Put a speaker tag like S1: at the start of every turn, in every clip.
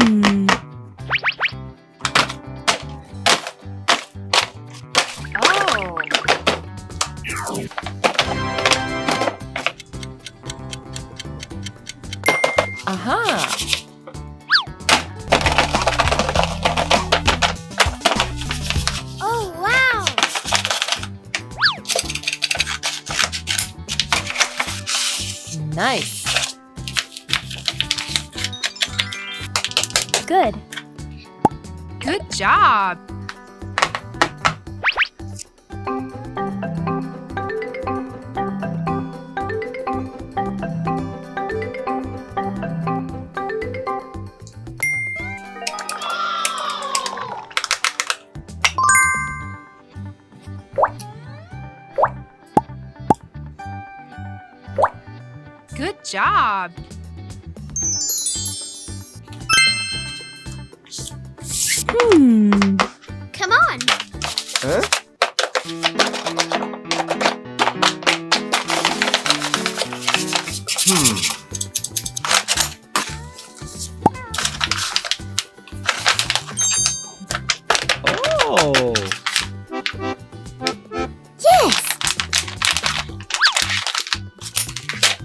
S1: Oh.
S2: Aha!
S1: Oh, wow.
S2: Nice!
S1: Good.
S3: Good job. Good job.
S1: Come on.
S4: Huh? Oh!
S1: Yes.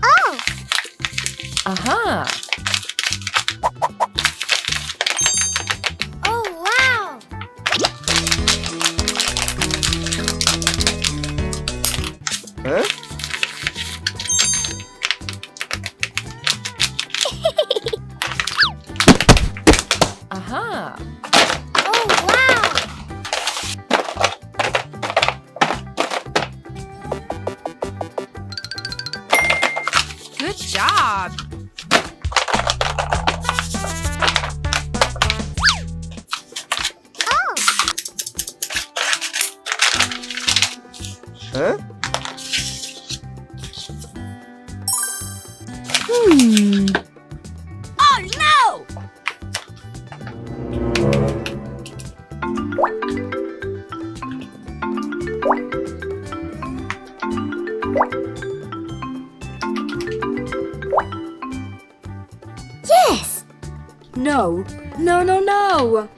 S1: Oh.
S2: Aha!
S1: Oh, wow.
S4: Huh?
S2: Aha!
S1: Oh, wow.
S3: Good job.
S1: Oh.
S4: Huh?
S1: Oh, no. Yes.
S5: No, no, no, no!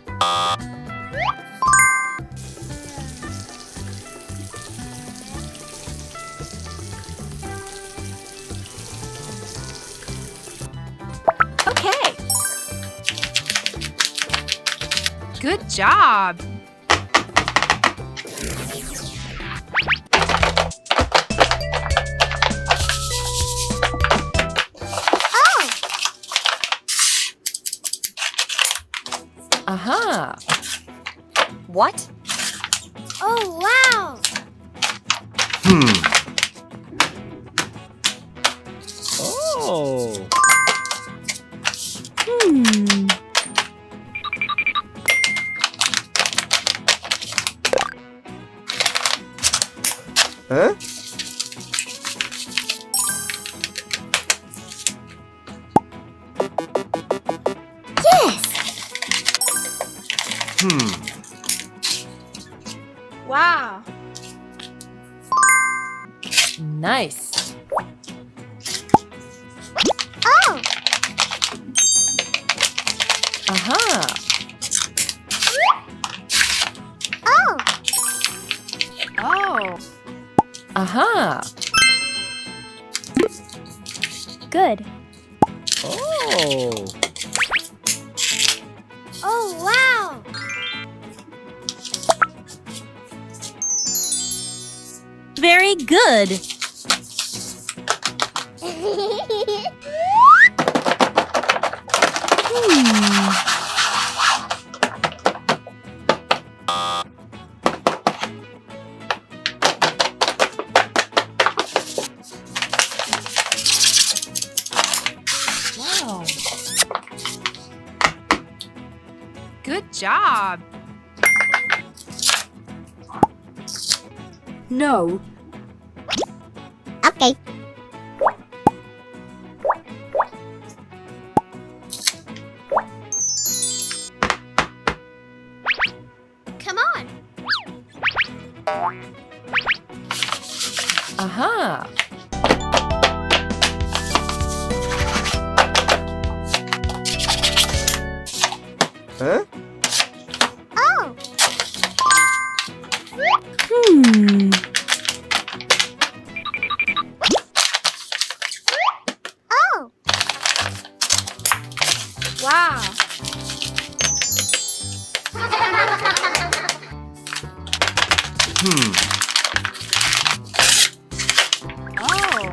S1: Okay.
S3: Good job.
S1: Oh.
S2: Aha!
S1: What? Oh, wow.
S4: Oh! Huh?
S1: Yes.
S5: Wow!
S2: Nice!
S1: Oh.
S2: Aha!
S1: Oh.
S3: Oh.
S2: Aha!
S1: Good.
S4: Oh!
S1: Oh, wow.
S5: Very good!
S2: Wow!
S3: Good job.
S5: No,
S1: Okay. Come on.
S2: Aha!
S4: Huh?
S1: Oh. Oh.
S5: Wow.
S4: Hmm.
S3: Oh.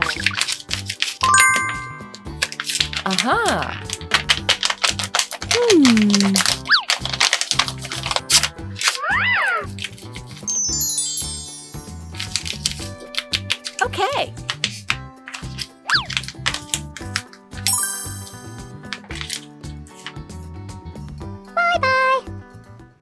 S2: Aha. Okay.